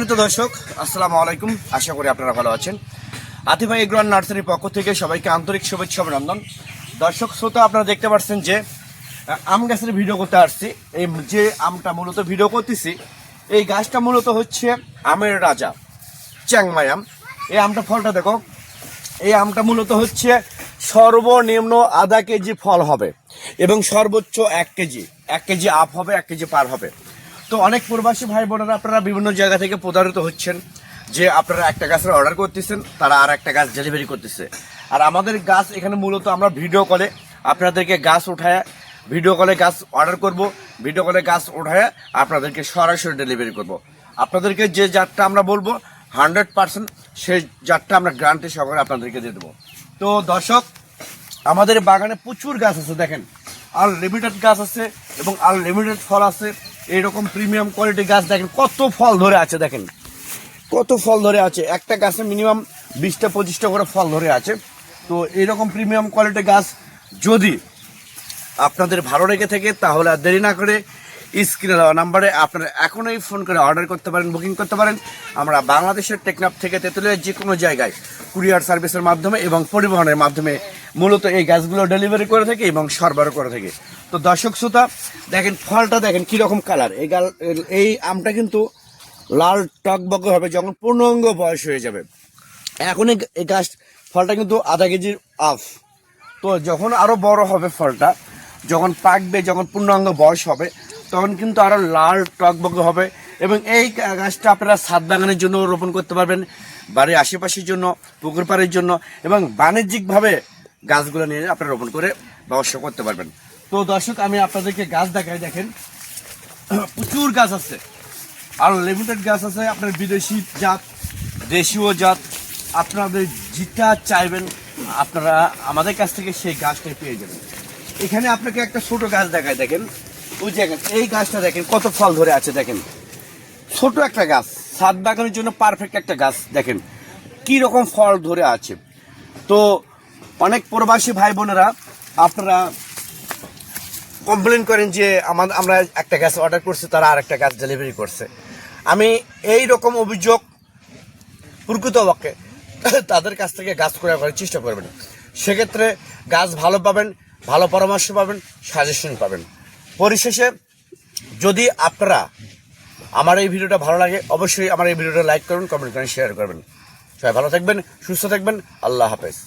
সম্মানিত দর্শক, আসসালামু আলাইকুম। আশা করি আপনারা ভালো আছেন। আতিফ ভাই এগ্রো নার্সারির পক্ষ থেকে সবাইকে আন্তরিক শুভেচ্ছা অভিনন্দন। দর্শক শ্রোতা, আপনারা দেখতে পাচ্ছেন যে আম গাছের ভিডিও করতে আসছি। এই যে আমটা মূলত ভিডিও করতেছি, এই গাছটা মূলত হচ্ছে আমের রাজা, চ্যাংমাই আম। এই আমটা ফলটা দেখো, এই আমটা মূলত হচ্ছে সর্বনিম্ন আধা কেজি ফল হবে এবং সর্বোচ্চ 1 কেজি আপ হবে, 1 কেজি পার হবে। তো অনেক প্রবাসী ভাই বোনেরা আপনারা বিভিন্ন জায়গা থেকে প্রতারিত হচ্ছেন যে আপনারা একটা গাছের অর্ডার করতেছেন, তারা আর একটা গাছ ডেলিভারি করতেছে। আর আমাদের গাছ এখানে মূলত আমরা ভিডিও কলে আপনাদেরকে গাছ উঠায়, ভিডিও কলে গাছ অর্ডার করব, ভিডিও কলে গাছ উঠায় আপনাদেরকে সরাসরি ডেলিভারি করব। আপনাদেরকে যে জাতটা আমরা বলবো 100% সেই জাতটা আমরা গ্যারান্টি সহকারে আপনাদেরকে দিয়ে দেবো। তো দর্শক, আমাদের বাগানে প্রচুর গাছ আছে, দেখেন আনলিমিটেড গাছ আছে এবং আনলিমিটেড ফল আছে। এইরকম প্রিমিয়াম কোয়ালিটি গাছ দেখেন কত ফল ধরে আছে, দেখেন কত ফল ধরে আছে। একটা গাছে মিনিমাম 20টা-25টা করে ফল ধরে আছে। তো এইরকম প্রিমিয়াম কোয়ালিটি গাছ যদি আপনাদের ভালো লেগে থাকে তাহলে আর দেরি না করে স্ক্রিনে দেওয়া নাম্বারে আপনারা এখনই ফোন করে অর্ডার করতে পারেন, বুকিং করতে পারেন। আমরা বাংলাদেশের টেকনাফ থেকে তেঁতুলিয়ার যে কোনো জায়গায় কুরিয়ার সার্ভিসের মাধ্যমে এবং পরিবহনের মাধ্যমে মূলত এই গাছগুলো ডেলিভারি করে থাকি এবং সরবরাহ করে থাকি। তো দর্শক শ্রোতা, দেখেন ফলটা দেখেন কীরকম কালার। এই আমটা কিন্তু লাল টকবকে হবে যখন পূর্ণাঙ্গ বয়স হয়ে যাবে। এখন এই গাছ ফলটা কিন্তু আধা কেজির আফ। তো যখন আরও বড় হবে ফলটা, যখন পাকবে, যখন পূর্ণাঙ্গ বয়স হবে, তখন কিন্তু আরও লাল টকবকে হবে। এবং এই গাছটা আপনারা ছাদ বাগানের জন্য রোপণ করতে পারবেন, বাড়ির আশেপাশের জন্য, পুকুর পাড়ের জন্য এবং বাণিজ্যিকভাবে গাছগুলো নিয়ে আপনারা রোপণ করে ব্যবসা করতে পারবেন। তো দর্শক, আমি আপনাদেরকে গাছ দেখাই, দেখেন প্রচুর গাছ আছে, আর লিমিটেড গাছ আছে। আপনার বিদেশি জাত, দেশীয় জাত, আপনাদের যেটা চাইবেন আপনারা আমাদের কাছ থেকে সেই গাছটাই পেয়ে যাবেন। এখানে আপনাকে একটা ছোট গাছ দেখায়, দেখেন ওই যে এই গাছটা দেখেন কত ফল ধরে আছে, দেখেন ছোট একটা গাছ, ছাদ বাগানের জন্য পারফেক্ট একটা গাছ। দেখেন কি রকম ফল ধরে আছে। তো অনেক প্রবাসী ভাই বোনেরা আপনারা কমপ্লেন করেন যে আমরা একটা গাছ অর্ডার করছি, তারা আর একটা গাছ ডেলিভারি করছে। আমি এই রকম অভিযোগ প্রকৃতপক্ষে তাদের কাছ থেকে গাছ ক্রয় করার চেষ্টা করবেন। সেক্ষেত্রে গাছ ভালো পাবেন, ভালো পরামর্শ পাবেন, সাজেশন পাবেন। পরিশেষে যদি আপনারা আমার এই ভিডিওটা ভালো লাগে, অবশ্যই আমার এই ভিডিওটা লাইক করুন, কমেন্ট করেন, শেয়ার করবেন। সবাই ভালো থাকবেন, সুস্থ থাকবেন। আল্লাহ হাফেজ।